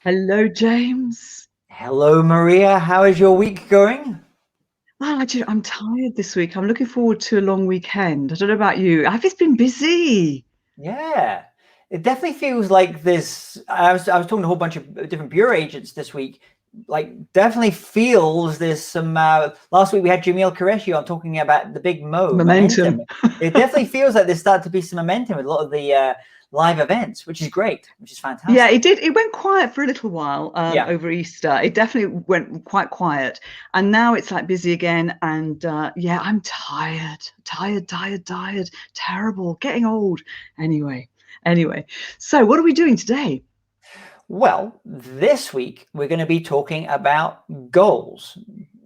Hello, James. Hello, Maria. How is your week going? I'm tired this week. I'm looking forward to a long weekend. I don't know about you. Have you been busy? Yeah, it definitely feels like this. I was talking to a whole bunch of different bureau agents this week. Like, definitely feels there's some. Last week we had Jamil Qureshi on talking about the big momentum. Momentum. It definitely feels like there's started to be some momentum with a lot of the live events, which is great, which is Yeah, it fantastic. did. It went quiet for a little while Yeah. over Easter. It definitely went quite quiet. And now it's like busy again. And yeah, I'm tired, tired, tired, tired. Terrible. Getting old. Anyway. So what are we doing today? Well, this week we're going to be talking about goals,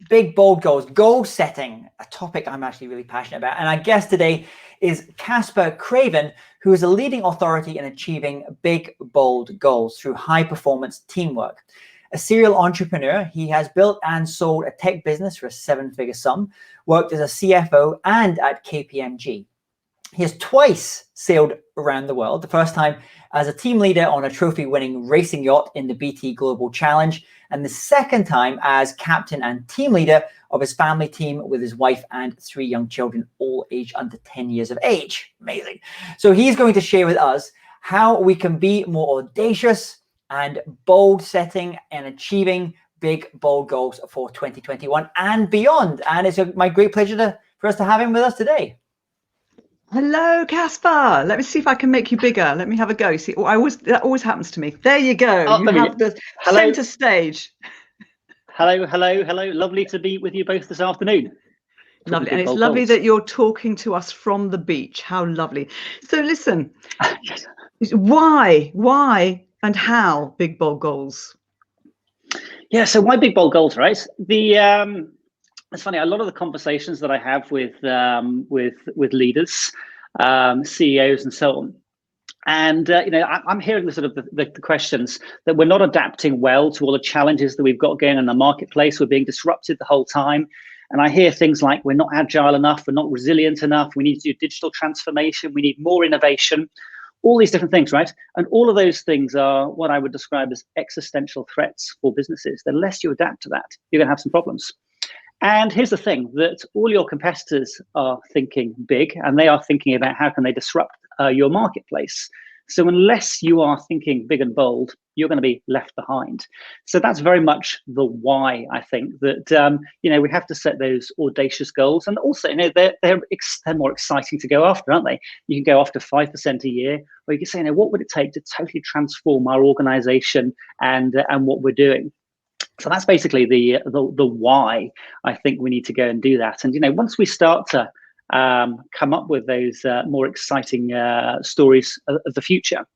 big, bold goals, goal setting, a topic I'm actually really passionate about. And our guest today is Casper Craven, who is a leading authority in achieving big, bold goals through high performance teamwork. A serial entrepreneur, he has built and sold a tech business for a seven-figure sum, worked as a CFO and at KPMG. He has twice sailed around the world, the first time as a team leader on a trophy-winning racing yacht in the BT Global Challenge, and the second time as captain and team leader of his family team with his wife and three young children, all aged under 10 years of age. Amazing. So he's going to share with us how we can be more audacious and bold setting and achieving big, bold goals for 2021 and beyond. And it's my great pleasure for us to have him with us today. Hello, Caspar. Let me see if I can make you bigger. Let me have a go. See, that always happens to me. There you go. Oh, You there we have go. the Hello, center stage. hello. Lovely to be with you both this afternoon. Talking Lovely. And big it's bold lovely goals. that you're talking to us from the beach. How lovely. So listen, Yes. why and how big bold goals? Yeah. So why big bold goals, right? It's funny. A lot of the conversations that I have with leaders, CEOs, and so on. And I'm hearing the sort of the questions that we're not adapting well to all the challenges that we've got going on in the marketplace. We're being disrupted the whole time. And I hear things like we're not agile enough, we're not resilient enough, we need to do digital transformation, we need more innovation, all these different things, right? And all of those things are what I would describe as existential threats for businesses. The less you adapt to that, you're going to have some problems. And here's the thing, that all your competitors are thinking big, and they are thinking about how can they disrupt your marketplace. So unless you are thinking big and bold, you're going to be left behind. So that's very much the why, I think, that we have to set those audacious goals. And also, they're more exciting to go after, aren't they? You can go after 5% a year, or you can say, what would it take to totally transform our organization and what we're doing? So that's basically the why I think we need to go and do that. And once we start to come up with those more exciting stories of the future,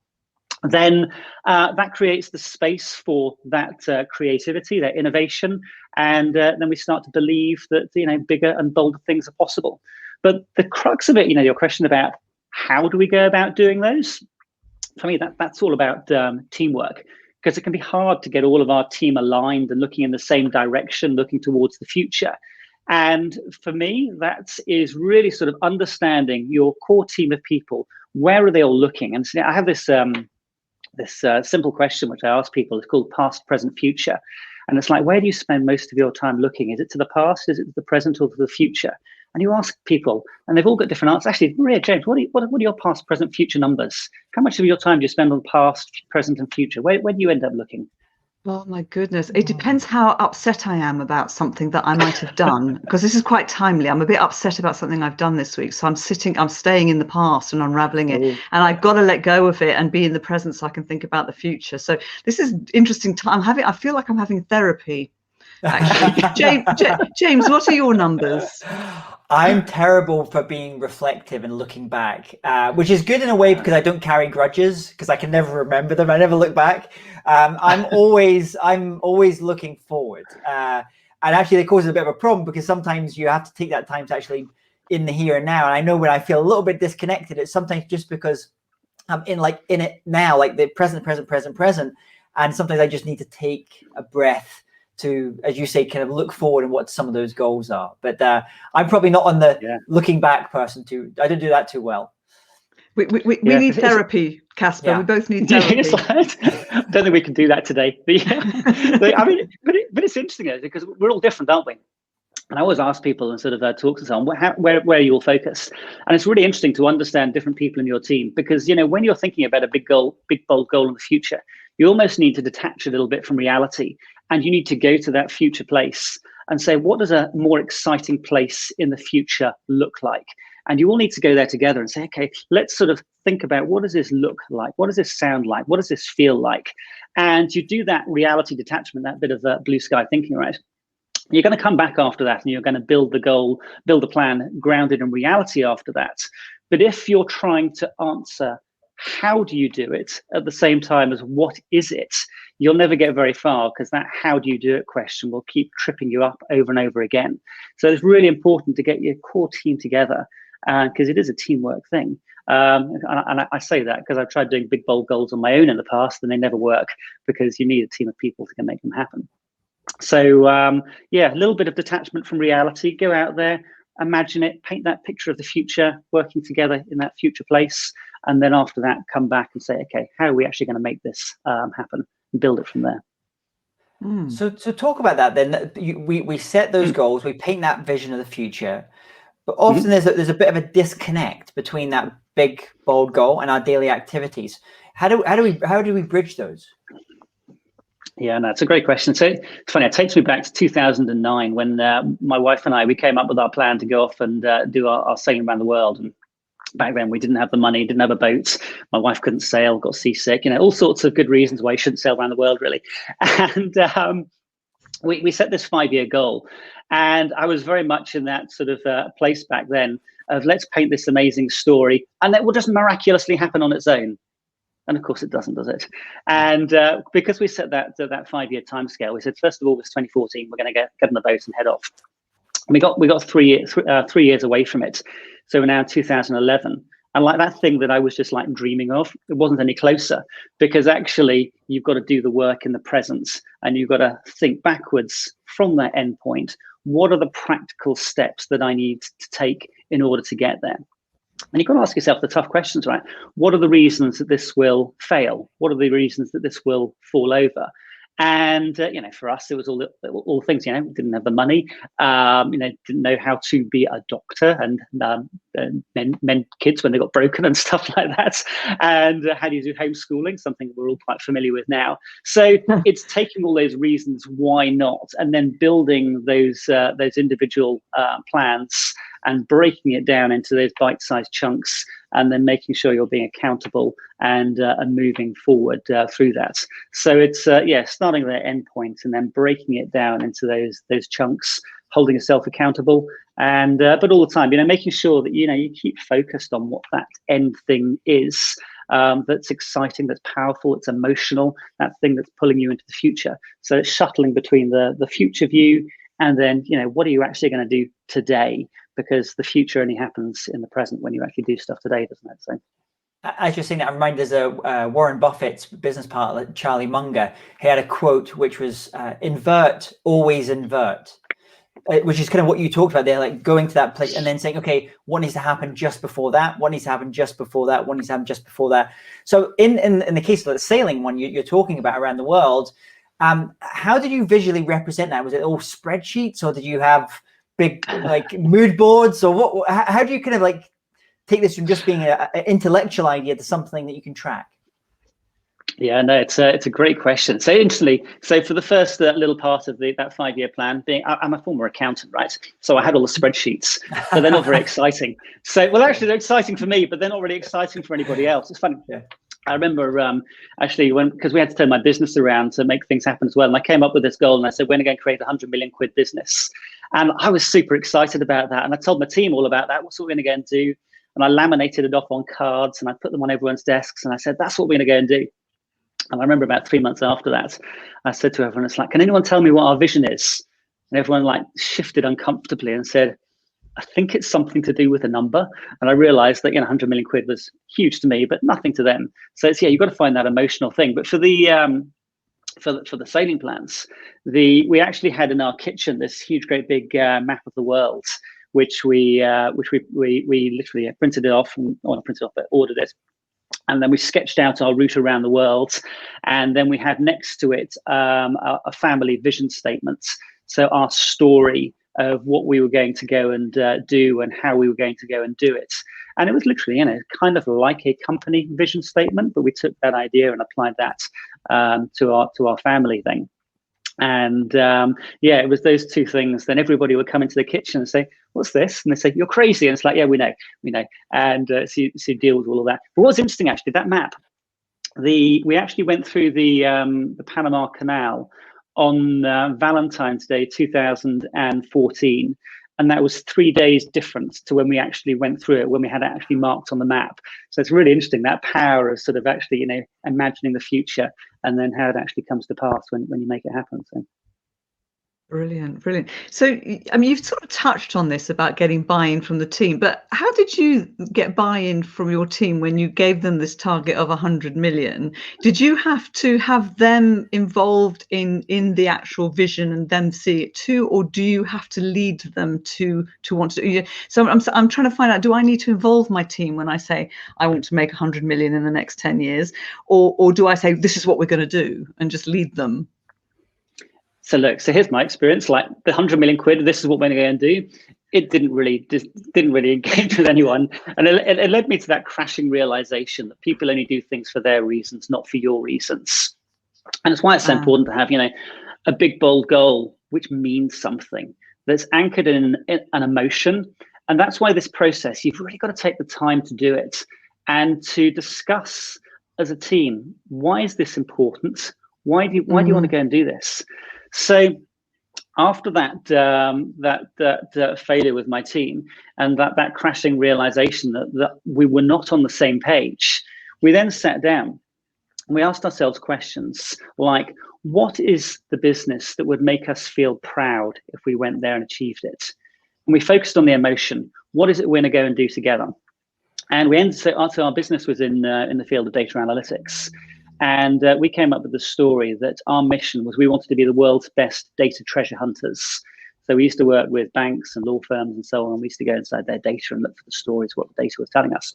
then that creates the space for that creativity, that innovation, and then we start to believe that bigger and bolder things are possible. But the crux of it, your question about how do we go about doing those? For me, that's all about teamwork, because it can be hard to get all of our team aligned and looking in the same direction, looking towards the future. And for me, that is really sort of understanding your core team of people. Where are they all looking? And so I have this simple question which I ask people. It's called past, present, future. And it's like, where do you spend most of your time looking? Is it to the past? Is it to the present, or to the future? And you ask people, and they've all got different answers. Actually, Maria, James, what are your past, present, future numbers? How much of your time do you spend on past, present, and future? Where do you end up looking? Oh my goodness. It depends how upset I am about something that I might have done, because this is quite timely. I'm a bit upset about something I've done this week. So I'm staying in the past and unraveling it. Oh, And I've got to let go of it and be in the present so I can think about the future. So this is interesting time. I feel like I'm having therapy, actually. James, what are your numbers? I'm terrible for being reflective and looking back, which is good in a way because I don't carry grudges because I can never remember them. I never look back. I'm always looking forward, and actually it causes a bit of a problem because sometimes you have to take that time to actually in the here and now. And I know when I feel a little bit disconnected, it's sometimes just because I'm in it now, like the present, and sometimes I just need to take a breath to, as you say, kind of look forward and what some of those goals are. But I'm probably not on the yeah. looking back person too. I don't do that too well. We Yeah, need therapy, Casper. Yeah. We both need therapy. it's like, I don't think we can do that today. I mean, but it's interesting because we're all different, aren't we? And I always ask people and sort of talks and so on, where are you all focused? And it's really interesting to understand different people in your team, because, you know, when you're thinking about a big goal, big bold goal in the future, you almost need to detach a little bit from reality, and you need to go to that future place and say, what does a more exciting place in the future look like? And you all need to go there together and say, okay, let's sort of think about, what does this look like? What does this sound like? What does this feel like? And you do that reality detachment, that bit of blue sky thinking, right? You're going to come back after that and you're going to build the goal, build a plan grounded in reality after that. But if you're trying to answer, how do you do it at the same time as what is it, you'll never get very far, because that how do you do it question will keep tripping you up over and over again. So it's really important to get your core team together, because it is a teamwork thing. And I say that because I've tried doing big, bold goals on my own in the past, and they never work, because you need a team of people to make them happen. So yeah, a little bit of detachment from reality. Go out there, imagine it, paint that picture of the future, working together in that future place, and then after that, come back and say, okay, how are we actually going to make this happen, and build it from there. So talk about that then. We set those goals, we paint that vision of the future, but often there's a bit of a disconnect between that big bold goal and our daily activities. How do we bridge those? Yeah, no, it's a great question. So it's funny, it takes me back to 2009 when my wife and we came up with our plan to go off and do our sailing around the world. And back then we didn't have the money, didn't have a boat. My wife couldn't sail, got seasick, you know, all sorts of good reasons why you shouldn't sail around the world, really. And we set this 5-year goal. And I was very much in that sort of place back then of, let's paint this amazing story and that will just miraculously happen on its own. And of course it doesn't, does it? And because we set that 5-year timescale, we said 1st of August 2014, we're going to get on the boat and head off. And we got 3 years away from it. So we're now in 2011. And like that thing that I was just like dreaming of, it wasn't any closer, because actually you've got to do the work in the present, and you've got to think backwards from that end point. What are the practical steps that I need to take in order to get there? And you've got to ask yourself the tough questions, right? What are the reasons that this will fail? What are the reasons that this will fall over? And you know, for us, it was all things. You know, we didn't have the money. You know, didn't know how to be a doctor and mend kids when they got broken and stuff like that. And how do you do homeschooling? Something we're all quite familiar with now. So it's taking all those reasons why not, and then building those individual plans and breaking it down into those bite-sized chunks, and then making sure you're being accountable and moving forward through that. So it's yeah, starting at the end point and then breaking it down into those chunks, holding yourself accountable, and but all the time, you know, making sure that, you know, you keep focused on what that end thing is. That's exciting, that's powerful, it's emotional, that thing that's pulling you into the future. So it's shuttling between the future view and then, you know, what are you actually going to do today? Because the future only happens in the present when you actually do stuff today, doesn't it? So, as you're saying that, I'm reminded of Warren Buffett's business partner, Charlie Munger. He had a quote which was invert, always invert, which is kind of what you talked about there, like going to that place and then saying, okay, what needs to happen just before that? What needs to happen just before that? What needs to happen just before that? So in the case of the sailing one you're talking about around the world, how did you visually represent that? Was it all spreadsheets, or did you have big like mood boards, or what? How do you kind of like take this from just being an intellectual idea to something that you can track? Yeah, no, it's a great question. So instantly, so for the first little part of that 5-year plan, I'm a former accountant, right? So I had all the spreadsheets, but they're not very exciting. So, well, actually, they're exciting for me, but they're not really exciting for anybody else. It's funny. Yeah. I remember actually because we had to turn my business around to make things happen as well. And I came up with this goal and I said, we're going to create a 100 million quid business. And I was super excited about that. And I told my team all about that. What's what we're going to go and do? And I laminated it off on cards and I put them on everyone's desks. And I said, that's what we're going to go and do. And I remember about 3 months after that, I said to everyone, it's like, can anyone tell me what our vision is? And everyone like shifted uncomfortably and said, I think it's something to do with a number. And I realized that, you know, 100 million quid was huge to me, but nothing to them. So it's, yeah, you've got to find that emotional thing. But for the sailing plans, we actually had in our kitchen this huge, great big map of the world, which we literally printed it off, and not printed off, but ordered it. And then we sketched out our route around the world. And then we had next to it a family vision statement. So our story of what we were going to go and do and how we were going to go and do it. And it was literally, kind of like a company vision statement, but we took that idea and applied that to our family thing. And it was those two things. Then everybody would come into the kitchen and say, "What's this?" And they say, "You're crazy." And it's like, "Yeah, we know." And so you deal with all of that. But what's interesting, actually, that map, we actually went through the Panama Canal on Valentine's Day 2014. And that was 3 days different to when we actually went through it, when we had it actually marked on the map. So it's really interesting, that power of sort of actually, imagining the future and then how it actually comes to pass when you make it happen. So. Brilliant. So, I mean, you've sort of touched on this about getting buy-in from the team, but how did you get buy-in from your team when you gave them this target of 100 million? Did you have to have them involved in the actual vision and them see it too, or do you have to lead them to want to? So I'm trying to find out, do I need to involve my team when I say I want to make 100 million in the next 10 years, or do I say this is what we're going to do and just lead them? So look, here's my experience. Like the 100 million quid, this is what we're going to do. It didn't really engage with anyone, and it led me to that crashing realization that people only do things for their reasons, not for your reasons. And it's why it's so important to have, a big bold goal which means something, that's anchored in an emotion. And that's why this process, you've really got to take the time to do it and to discuss as a team, why is this important? Why do you want to go and do this? So after that failure with my team and that crashing realization that we were not on the same page, we then sat down and we asked ourselves questions like, what is the business that would make us feel proud if we went there and achieved it? And we focused on the emotion. What is it we're going to go and do together? And we ended, so our business was in the field of data analytics. And we came up with the story that our mission was we wanted to be the world's best data treasure hunters. So we used to work with banks and law firms and so on. We used to go inside their data and look for the stories, what the data was telling us.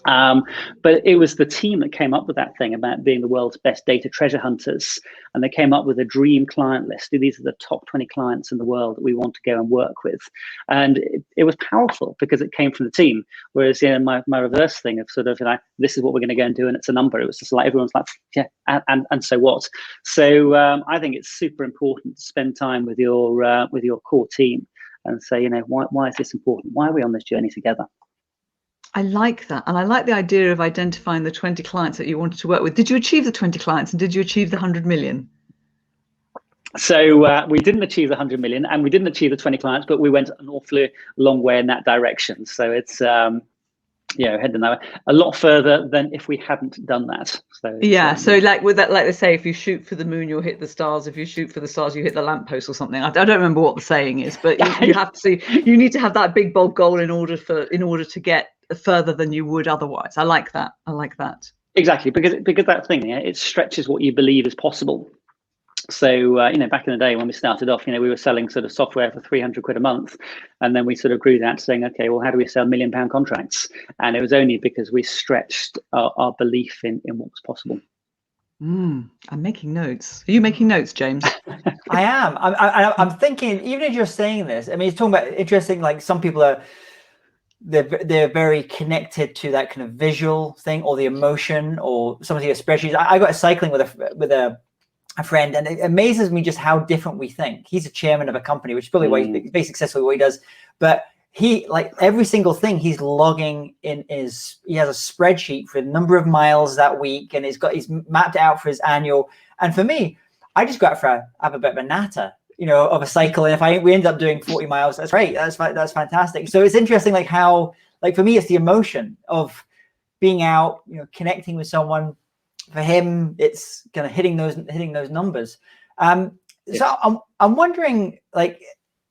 But it was the team that came up with that thing about being the world's best data treasure hunters. And they came up with a dream client list. These are the top 20 clients in the world that we want to go and work with. And it was powerful because it came from the team. Whereas, my reverse thing of sort of, this is what we're going to go and do, and it's a number. It was just like, everyone's like, yeah, and so what? So I think it's super important to spend time with your core team and say, why is this important? Why are we on this journey together? I like that. And I like the idea of identifying the 20 clients that you wanted to work with. Did you achieve the 20 clients and did you achieve the 100 million? So we didn't achieve the 100 million and we didn't achieve the 20 clients, but we went an awfully long way in that direction. So it's, heading a lot further than if we hadn't done that. So yeah. So like with that, like they say, if you shoot for the moon, you'll hit the stars. If you shoot for the stars, you hit the lamppost or something. I don't remember what the saying is, but you have to, you need to have that big bold goal in order to get further than you would otherwise. I like that. Exactly, because that thing, it stretches what you believe is possible. So back in the day when we started off, we were selling sort of software for 300 quid a month, and then we sort of grew that, saying, okay, well, how do we sell £1 million contracts? And it was only because we stretched our belief in what was possible. I'm making notes. Are you making notes, James? I am. I'm thinking, even as you're saying this, I mean, it's talking about interesting. Like some people are. They're very connected to that kind of visual thing or the emotion or some of the spreadsheets. I got cycling with a friend, and it amazes me just how different we think. He's a chairman of a company, which is probably why he's very successful what he does. But he, like every single thing he's logging in he has a spreadsheet for the number of miles that week, and he's mapped it out for his annual. And for me, I just go out have a bit of a natter, of a cycle. And if we end up doing 40 miles, that's great. That's fantastic. So it's interesting, like how, like for me, it's the emotion of being out, connecting with someone. For him, it's kind of hitting those numbers. So I'm wondering, like,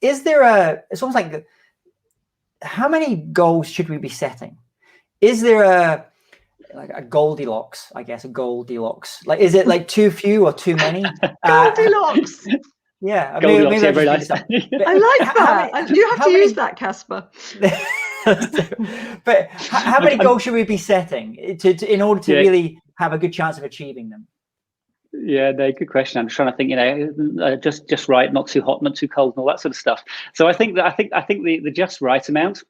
it's almost like, how many goals should we be setting? Is there a Goldilocks, I guess, a Goldilocks? Like, is it like too few or too many? Goldilocks. Yeah, Goldilocks, maybe yeah, I've very just nice. been some. I like that. You have to use that, Casper. But how many goals should we be setting in order to Yeah. really have a good chance of achieving them? Yeah, no, good question. I'm trying to think, just right, not too hot, not too cold, and all that sort of stuff. So I think the just right amount,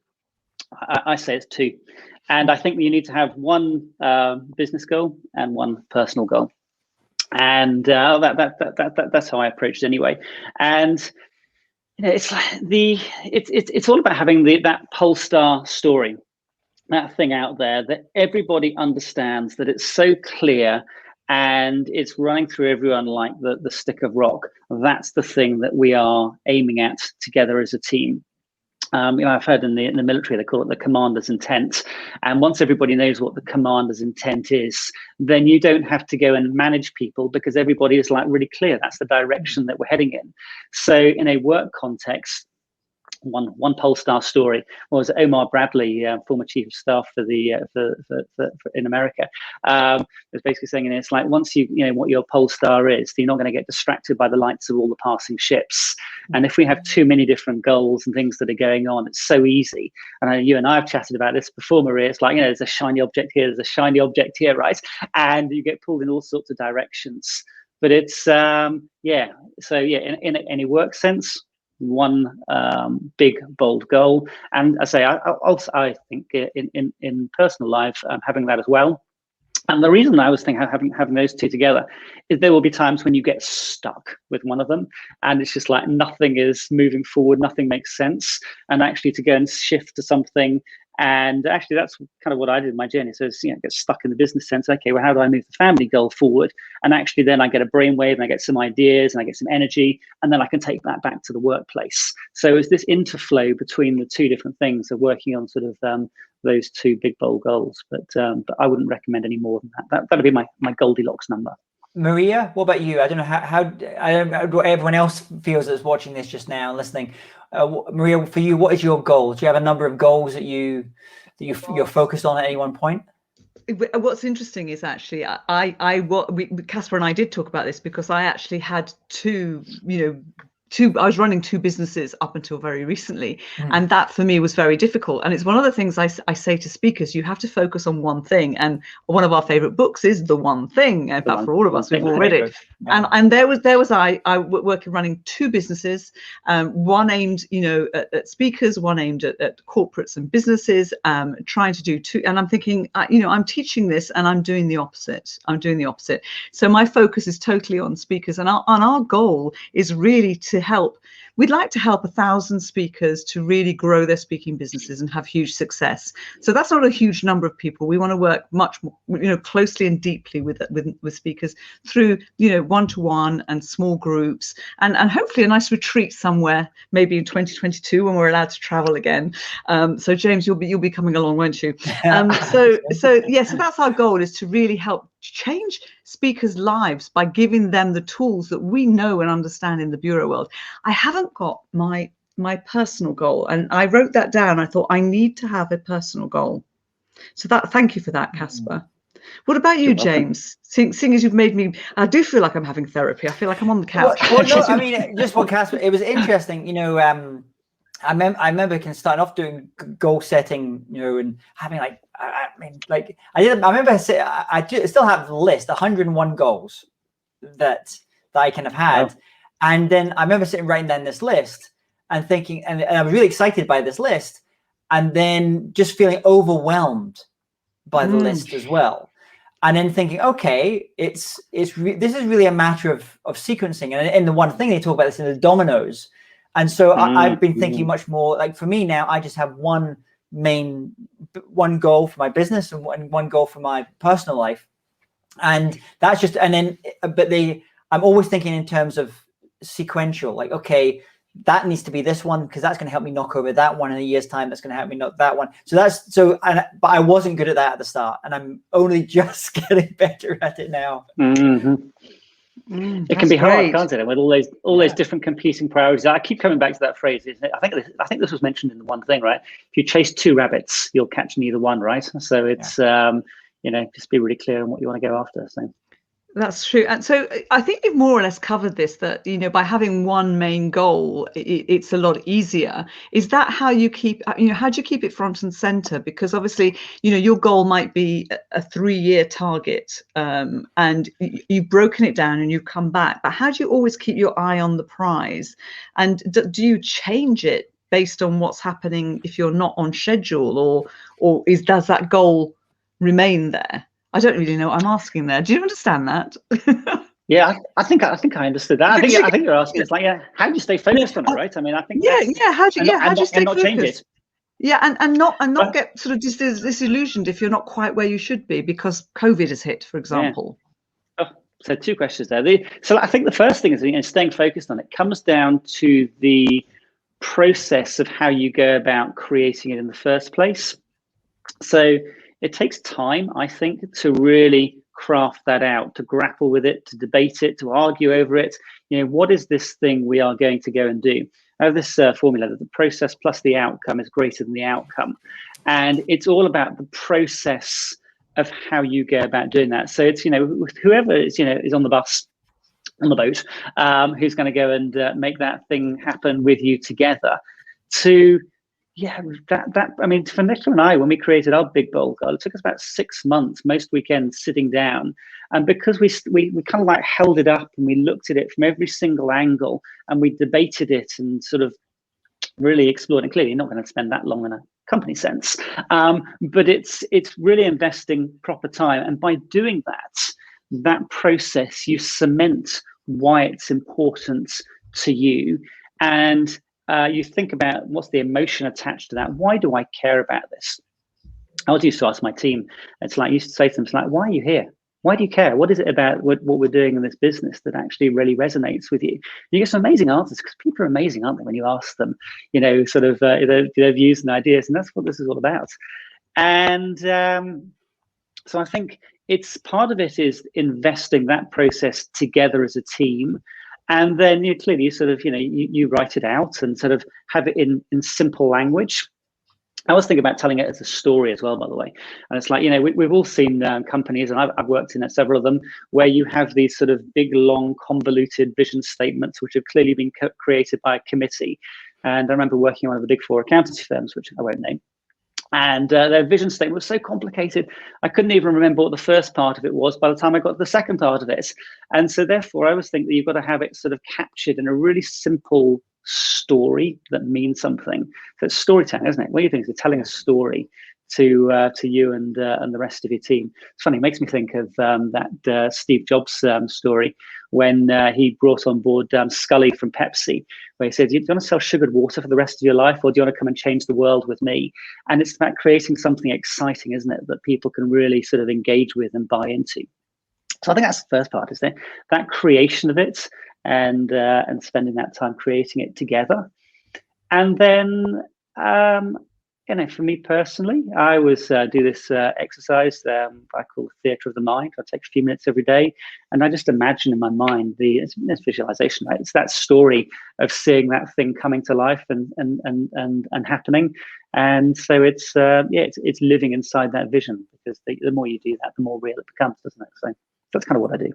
I say it's 2, and I think that you need to have one business goal and one personal goal, and that's how I approach it anyway. And it's like it's all about having that Polestar story, that thing out there that everybody understands, that it's so clear and it's running through everyone like the stick of rock. That's the thing that we are aiming at together as a team. I've heard in the military they call it the commander's intent, and once everybody knows what the commander's intent is, then you don't have to go and manage people because everybody is like really clear. That's the direction that we're heading in. So in a work context, one Polestar story was Omar Bradley, former chief of staff for the for in America, was basically saying, it's like once you know what your Polestar is, you're not going to get distracted by the lights of all the passing ships. And if we have too many different goals and things that are going on, it's so easy. And you and I have chatted about this before, Maria. It's like, there's a shiny object here, there's a shiny object here, right? And you get pulled in all sorts of directions. But it's So in any work sense, one big bold goal, and I think in personal life, having that as well. And the reason I was thinking having those 2 together is there will be times when you get stuck with one of them, and it's just like nothing is moving forward, nothing makes sense, and actually to go and shift to something. And actually, that's kind of what I did in my journey. So it's, get stuck in the business sense. Okay, well, how do I move the family goal forward? And actually, then I get a brainwave, and I get some ideas, and I get some energy, and then I can take that back to the workplace. So it's this interflow between the 2 different things of working on sort of those 2 big bold goals. But I wouldn't recommend any more than that. That'd be my Goldilocks number. Maria, what about you? I don't know how I don't know what everyone else feels that's watching this just now and listening. Maria, for you, what is your goal? Do you have a number of goals that you're focused on at any one point? What's interesting is actually Casper and I did talk about this because I actually had I was running 2 businesses up until very recently, and that for me was very difficult. And it's one of the things I say to speakers: you have to focus on one thing. And one of our favorite books is The One Thing. In fact, for all of us, we've all read it. Yeah. And there was I working running 2 businesses, one aimed at speakers, one aimed at corporates and businesses, trying to do 2. And I'm thinking, I'm teaching this and I'm doing the opposite. So my focus is totally on speakers, and our goal is really to help. We'd like to help 1,000 speakers to really grow their speaking businesses and have huge success. So that's not a huge number of people. We want to work much more, closely and deeply with speakers through, one-to-one and small groups, and hopefully a nice retreat somewhere, maybe in 2022 when we're allowed to travel again. So James, you'll be coming along, won't you? So that's our goal, is to really help change speakers' lives by giving them the tools that we know and understand in the bureau world. I haven't got my personal goal, and I wrote that down. I thought I need to have a personal goal. So thank you for that, Casper. What about you, James? Seeing as you've made me, I do feel like I'm having therapy. I feel like I'm on the couch. Well, no, I mean, just what Casper, it was interesting, I remember starting off doing goal setting, and having I remember I still have the list, 101 goals that I kind of had. Wow. And then I remember writing down this list and thinking, and I was really excited by this list, and then just feeling overwhelmed by the list as well. And then thinking, okay, this is really a matter of sequencing. And in the one thing they talk about this in the dominoes. And so I've been thinking much more, like, for me now, I just have one goal for my business and one goal for my personal life. And that's just, I'm always thinking in terms of sequential, like, okay, that needs to be this one because that's going to help me knock over that one in a year's time. That's going to help me knock that one. But I wasn't good at that at the start, and I'm only just getting better at it now. It can be hard, can't it? With all those different competing priorities. I keep coming back to that phrase. Isn't it? I think this was mentioned in the one thing, right? If you chase 2 rabbits, you'll catch neither one, right? So it's just be really clear on what you want to go after. So That's true. And so I think you've more or less covered this, that, by having one main goal, it's a lot easier. Is that how you keep, how do you keep it front and center? Because obviously, your goal might be a 3-year target, and you've broken it down and you've come back. But how do you always keep your eye on the prize? And do you change it based on what's happening if you're not on schedule, or does that goal remain there? I don't really know what I'm asking there. Do you understand that? Yeah, I think I understood that. I think you're asking. It's like, how do you stay focused on it, right? I mean, I think How do you stay not change focused? it? Yeah, and not get sort of disillusioned if you're not quite where you should be because COVID has hit, for example. Yeah. Oh, so 2 questions there. So I think the first thing is, staying focused on it comes down to the process of how you go about creating it in the first place. So it takes time, I think, to really craft that out, to grapple with it, to debate it, to argue over it. What is this thing we are going to go and do? I have this formula that the process plus the outcome is greater than the outcome. And it's all about the process of how you go about doing that. So it's, whoever is, is on the bus, on the boat, who's going to go and make that thing happen with you together. I mean, for Nicola and I, when we created our Big Bold Goal, it took us about 6 months, most weekends sitting down. And because we kind of like held it up and we looked at it from every single angle and we debated it and sort of really explored it. Clearly, you're not going to spend that long in a company sense, but it's really investing proper time. And by doing that process, you cement why it's important to you. And you think about what's the emotion attached to that. Why do I care about this? I always used to ask my team, it's like, I used to say to them, it's like, why are you here? Why do you care? What is it about what we're doing in this business that actually really resonates with you? You get some amazing answers because people are amazing, aren't they? When you ask them, sort of their views and ideas, and that's what this is all about. And so I think it's part of it is investing that process together as a team. And then clearly you sort of, you write it out and sort of have it in simple language. I always think about telling it as a story as well, by the way. And it's like, we've all seen companies, and I've worked in several of them, where you have these sort of big, long, convoluted vision statements, which have clearly been created by a committee. And I remember working in one of the big 4 accountancy firms, which I won't name. And their vision statement was so complicated, I couldn't even remember what the first part of it was by the time I got to the second part of it. And so therefore, I always think that you've got to have it sort of captured in a really simple story that means something. So it's storytelling, isn't it? What do you think? Is telling a story to you and the rest of your team. It's funny, it makes me think of that Steve Jobs story when he brought on board Scully from Pepsi, where he said, do you want to sell sugared water for the rest of your life, or do you want to come and change the world with me? And it's about creating something exciting, isn't it, that people can really sort of engage with and buy into. So I think that's the first part, is that creation of it and spending that time creating it together. And then for me personally, I always do this exercise I call theatre of the mind. I take a few minutes every day, and I just imagine in my mind it's visualization, right? It's that story of seeing that thing coming to life and happening. And so it's living inside that vision, because the more you do that, the more real it becomes, doesn't it? So that's kind of what I do.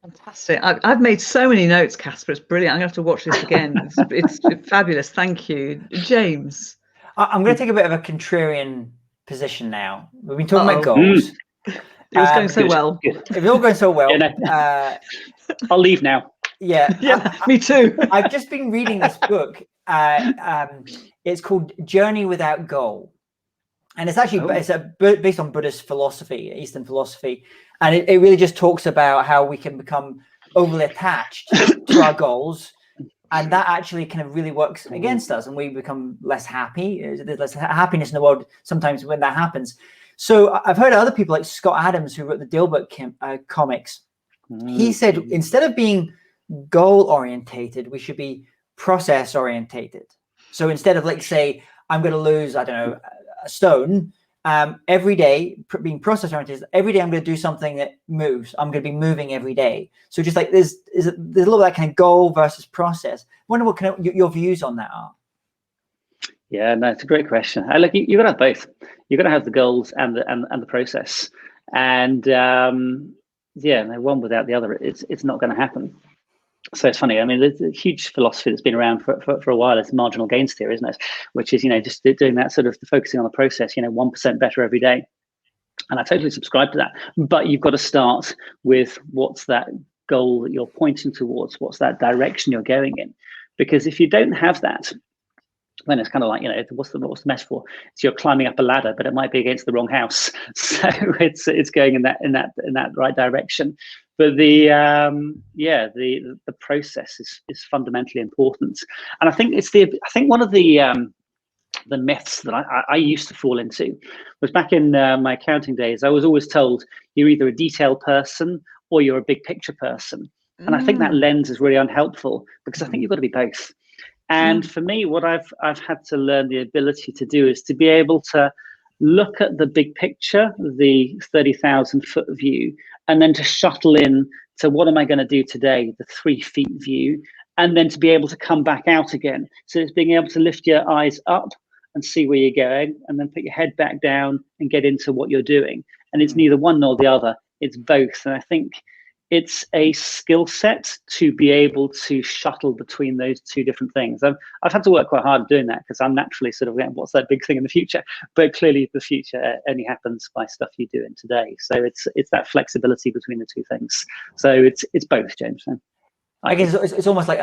Fantastic. I've made so many notes, Casper. It's brilliant. I'm going to have to watch this again. It's fabulous. Thank you. James? I'm going to take a bit of a contrarian position now. We've been talking about goals. It was going so well. It was all going so well. I'll leave now. Yeah, me too. I've just been reading this book. It's called Journey Without Goal. And it's actually based on Buddhist philosophy, Eastern philosophy. And it really just talks about how we can become overly attached to our goals. And that actually kind of really works against us, and we become less happy. There's less happiness in the world sometimes when that happens. So I've heard other people like Scott Adams, who wrote the Dilbert comics. He said, instead of being goal orientated, we should be process orientated. So instead of, like, say, I'm going to lose, I don't know, a stone, every day, being process oriented, every day I'm going to do something that moves. I'm going to be moving every day. So just like there's a little of that kind of goal versus process. I wonder what kind of your views on that are. Yeah, no, it's a great question. Look, you've got to have both. You've got to have the goals and the process. And yeah, no, one without the other, it's not going to happen. So it's funny. I mean, there's a huge philosophy that's been around for a while. It's marginal gains theory, isn't it? Which is, just doing that sort of focusing on the process. 1% better every day. And I totally subscribe to that. But you've got to start with what's that goal that you're pointing towards? What's that direction you're going in? Because if you don't have that, then it's kind of like, what's the metaphor? It's you're climbing up a ladder, but it might be against the wrong house. So it's going in that right direction. But the process is fundamentally important. And I think one of the myths that I used to fall into was back in my accounting days. I was always told you're either a detail person or you're a big picture person. And I think that lens is really unhelpful, because I think you've got to be both. And for me, what I've had to learn the ability to do is to be able to look at the big picture, the 30,000 foot view, and then to shuttle in to what am I going to do today, the 3 feet view, and then to be able to come back out again. So it's being able to lift your eyes up and see where you're going, and then put your head back down and get into what you're doing. And it's neither one nor the other, it's both. And I think it's a skill set to be able to shuttle between those two different things. I've had to work quite hard doing that, because I'm naturally sort of, what's that big thing in the future? But clearly the future only happens by stuff you do in today. So it's that flexibility between the two things. So it's both, James. I guess it's almost like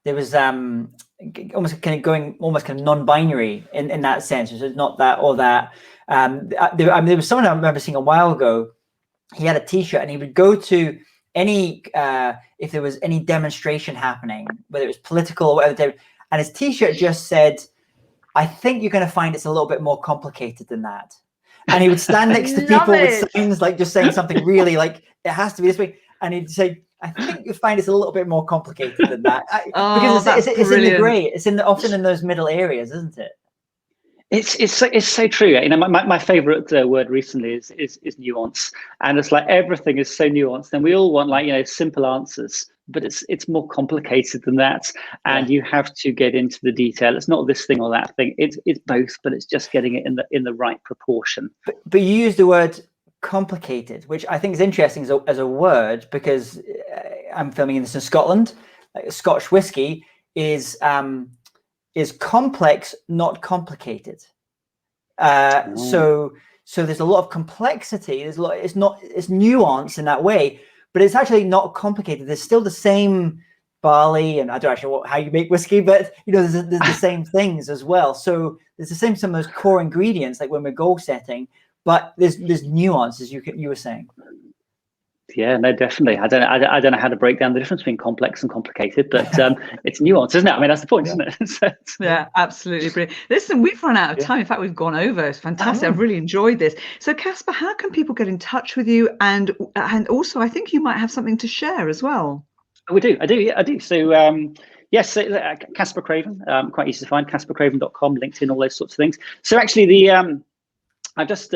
there was almost kind of non-binary in that sense. It's not that or that. There was someone I remember seeing a while ago. He had a T-shirt, and he would go to any if there was any demonstration happening, whether it was political or whatever, and his T-shirt just said, "I think you're going to find it's a little bit more complicated than that." And he would stand next to people with signs like just saying something really like it has to be this way, and he'd say, "I think you'll find it's a little bit more complicated than that." Because it's in the grey. It's often in those middle areas, isn't it? It's so true. My favorite word recently is nuance, and it's like everything is so nuanced, and we all want simple answers, but it's more complicated than that, and you have to get into the detail. It's not this thing or that thing. It's both, but it's just getting it in the right proportion. But you use the word complicated, which I think is interesting as a word, because I'm filming this in Scotland. Scotch whiskey is complex, not complicated. So there's a lot of complexity. It's nuance in that way, but it's actually not complicated. There's still the same barley, and I don't actually know how you make whiskey, but there's the same things as well. So there's the same some of those core ingredients, like when we're goal setting, but there's nuance, as you were saying. Yeah, no, definitely. I don't know how to break down the difference between complex and complicated, but it's nuance, isn't it? I mean, that's the point, isn't it? Yeah, absolutely brilliant. Listen, we've run out of time. In fact, we've gone over. It's fantastic. I've really enjoyed this. So, Casper, how can people get in touch with you? And also, I think you might have something to share as well. I do. So, yes, Casper Craven, quite easy to find. CasperCraven.com, LinkedIn, all those sorts of things. So, actually, I'm just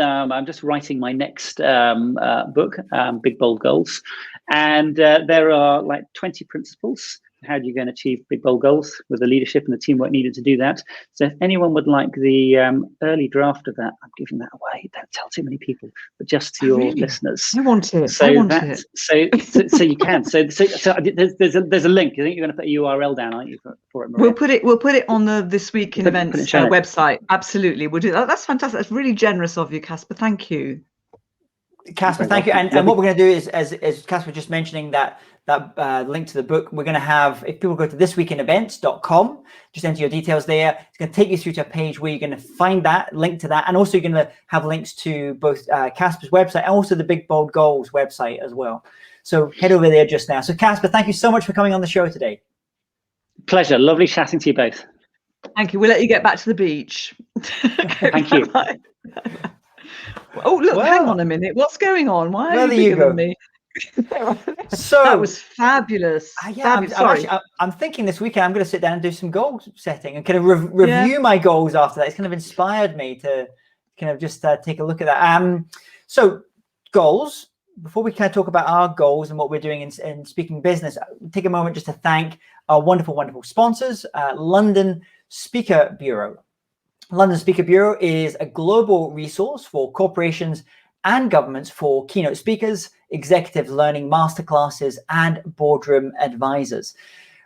writing my next book, Big Bold Goals, and there are like 20 principles. How do you go and achieve big bold goals with the leadership and the teamwork needed to do that? So if anyone would like the early draft of that, I'm giving that away. Don't tell too many people, but just to your listeners. I want it. So I want it. So you can. So there's a link. I think you're going to put a URL down, aren't you, for it, Maria? We'll put it on the This Week in Events website. Absolutely, we'll do that. That's fantastic. That's really generous of you, Casper. Thank you. Casper, thank you. And what we're going to do is, as Casper just mentioning that link to the book, we're going to have, if people go to thisweekinevents.com, just enter your details there. It's going to take you through to a page where you're going to find that link to that, and also you're going to have links to both Casper's website and also the Big Bold Goals website as well. So head over there just now. So Casper, thank you so much for coming on the show today. Pleasure. Lovely chatting to you both. Thank you. We'll let you get back to the beach. Thank you. Oh, look, hang on a minute. What's going on? Why are you bigger than me? So that was fabulous. I'm thinking this weekend I'm going to sit down and do some goal setting and kind of review my goals after that. It's kind of inspired me to kind of just take a look at that. So goals, before we kind of talk about our goals and what we're doing in Speaking Business, take a moment just to thank our wonderful, wonderful sponsors, London Speaker Bureau. London Speaker Bureau is a global resource for corporations and governments for keynote speakers, executive learning masterclasses, and boardroom advisors.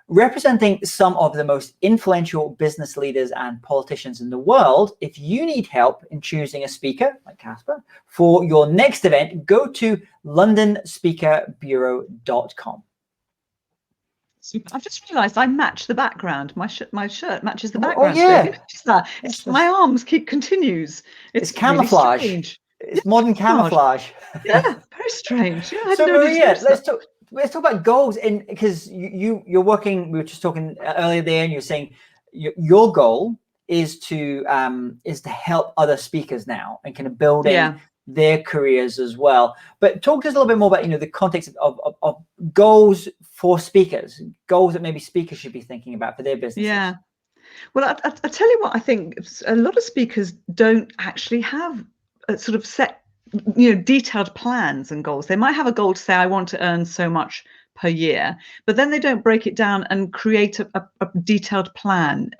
Representing some of the most influential business leaders and politicians in the world, if you need help in choosing a speaker, like Casper, for your next event, go to londonspeakerbureau.com. I've just realised I match the background. My shirt matches the Oh, background. yeah. That. It's my arms continues. It's camouflage. Really strange. It's modern camouflage. Yeah, very strange. Yeah, I had So no idea Maria, to notice that. let's talk about goals, and because you're working. We were just talking earlier there, and you're saying your goal is to help other speakers now and kind of building their careers as well. But talk to us a little bit more about the context of goals for speakers, goals that maybe speakers should be thinking about for their businesses. Yeah. Well, I tell you what, I think a lot of speakers don't actually have a sort of set, detailed plans and goals. They might have a goal to say, I want to earn so much per year, but then they don't break it down and create a detailed plan.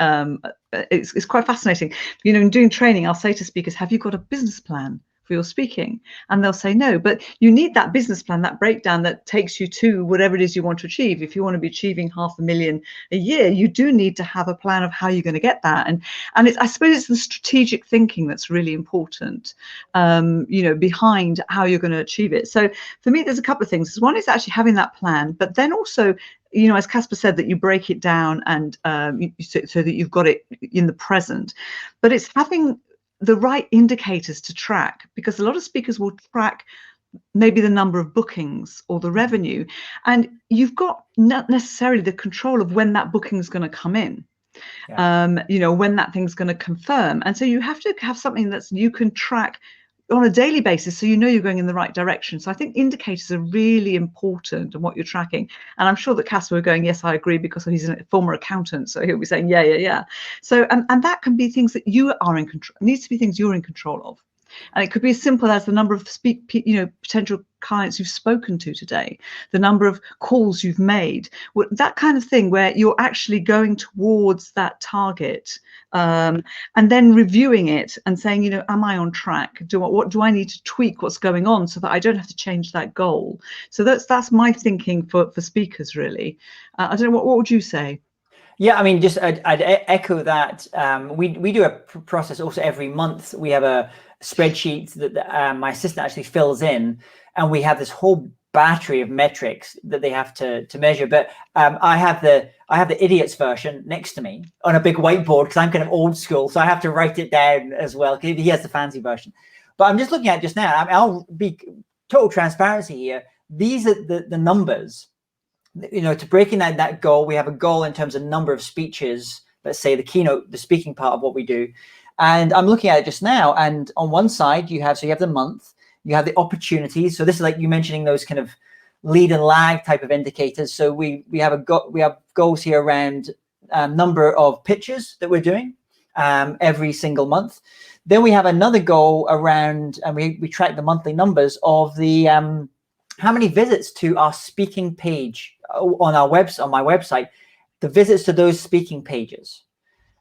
It's quite fascinating. In doing training, I'll say to speakers, have you got a business plan for your speaking? And they'll say no, but you need that business plan, that breakdown that takes you to whatever it is you want to achieve. If you want to be achieving 500,000 a year, you do need to have a plan of how you're going to get that. And I suppose it's the strategic thinking that's really important, behind how you're going to achieve it. So for me, there's a couple of things. One is actually having that plan, but then also, as Casper said, that you break it down and so that you've got it in the present. But it's having the right indicators to track, because a lot of speakers will track maybe the number of bookings or the revenue, and you've got not necessarily the control of when that booking is going to come in. When that thing's going to confirm, and so you have to have something that you can track on a daily basis, so you're going in the right direction. So I think indicators are really important in what you're tracking. And I'm sure that Casper are going, yes, I agree, because he's a former accountant, so he'll be saying, yeah. So and that can be things that you are in control. It needs to be things you're in control of. And it could be as simple as the number of potential clients you've spoken to today, the number of calls you've made, that kind of thing, where you're actually going towards that target, and then reviewing it and saying, am I on track? What do I need to tweak? What's going on, so that I don't have to change that goal? So that's my thinking for speakers, really. I don't know, what would you say? Yeah, I mean, I'd echo that. We do a process also every month. We have a spreadsheet that my assistant actually fills in, and we have this whole battery of metrics that they have to measure. But I have the idiot's version next to me on a big whiteboard, because I'm kind of old school, so I have to write it down as well. He has the fancy version. But I'm just looking at it just now. I'll be total transparency here. These are the numbers. To breaking that goal, we have a goal in terms of number of speeches, let's say the keynote, the speaking part of what we do. And I'm looking at it just now. And on one side, you have the month, you have the opportunities. So this is like you mentioning those kind of lead and lag type of indicators. So we have goals here around number of pitches that we're doing every single month. Then we have another goal around, and we track the monthly numbers of the how many visits to our speaking page on our website, on my website, the visits to those speaking pages,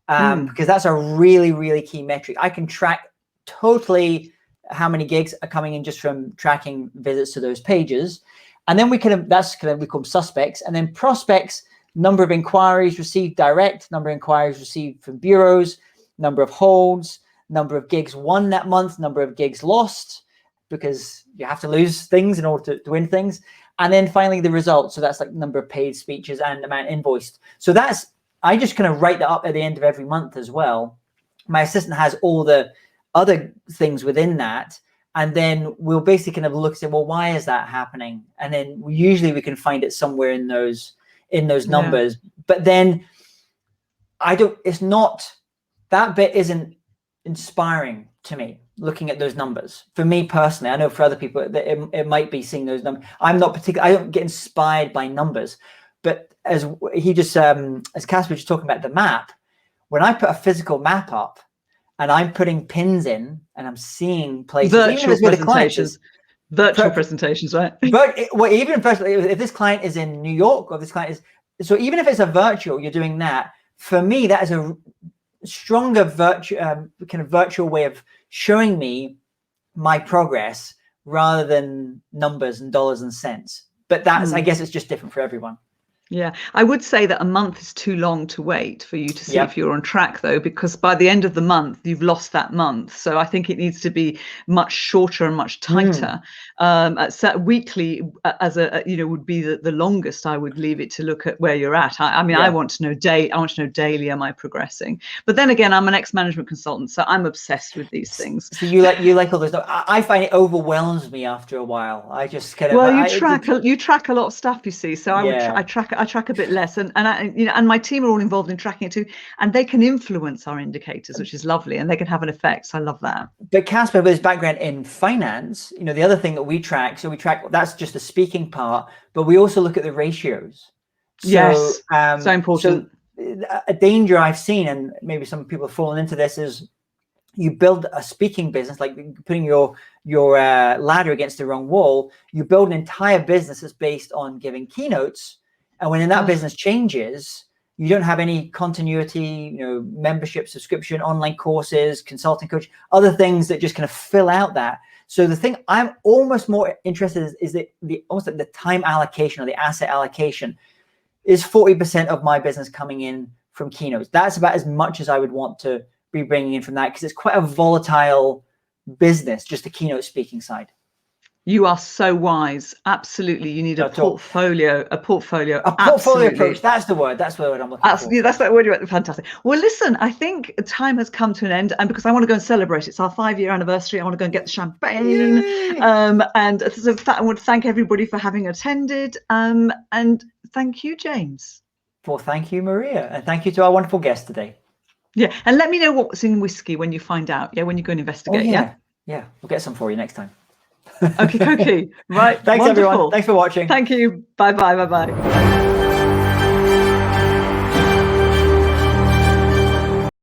because that's a really, really key metric. I can track totally how many gigs are coming in just from tracking visits to those pages. And then we call them suspects, and then prospects, number of inquiries received direct, number of inquiries received from bureaus, number of holds, number of gigs won that month, number of gigs lost, because you have to lose things in order to win things. And then finally the results. So that's like number of paid speeches and amount invoiced. So I just kind of write that up at the end of every month as well. My assistant has all the other things within that. And then we'll basically kind of look and say, well, why is that happening? And then usually we can find it somewhere in those numbers. But then that bit isn't inspiring to me, looking at those numbers. For me personally, I know for other people it might be seeing those numbers. I don't get inspired by numbers. But as Casper was talking about the map, when I put a physical map up and I'm putting pins in and I'm seeing places, virtual presentations, right? But even if this client is in New York, or this client is, so even if it's a virtual, you're doing that. For me, that is a stronger virtual way of showing me my progress rather than numbers and dollars and cents. But that's, I guess it's just different for everyone. Yeah, I would say that a month is too long to wait for you to see if you're on track, though, because by the end of the month, you've lost that month. So I think it needs to be much shorter and much tighter. Weekly, as a would be the longest. I would leave it to look at where you're at. I mean, I want to know I want to know daily, am I progressing? But then again, I'm an ex-management consultant, so I'm obsessed with these things. So you like all those. I find it overwhelms me after a while. I just kind of. Well, you track a lot of stuff, you see. So I track a bit less, and and my team are all involved in tracking it too, and they can influence our indicators, which is lovely, and they can have an effect. So I love that. But Casper, with his background in finance, the other thing that we track, that's just the speaking part, but we also look at the ratios. So important. So a danger I've seen, and maybe some people have fallen into this, is you build a speaking business, like putting your ladder against the wrong wall. You build an entire business that's based on giving keynotes, and when that business changes, you don't have any continuity, membership, subscription, online courses, consulting coach, other things that just kind of fill out that. So the thing I'm almost more interested in is almost like the time allocation or the asset allocation. Is 40% of my business coming in from keynotes? That's about as much as I would want to be bringing in from that, because it's quite a volatile business, just the keynote speaking side. You are so wise. Absolutely. You need a portfolio. A portfolio approach. That's the word. That's the word I'm looking for. That's that word. Fantastic. Well, listen, I think time has come to an end, and because I want to go and celebrate, it's our 5-year anniversary. I want to go and get the champagne. And so I want to thank everybody for having attended. And thank you, James. Well, thank you, Maria, and thank you to our wonderful guest today. Yeah, and let me know what's in whiskey when you find out. Yeah, when you go and investigate. Yeah, we'll get some for you next time. Okay. Right. Thanks, wonderful. everyone. Thanks for watching. Thank you. Bye.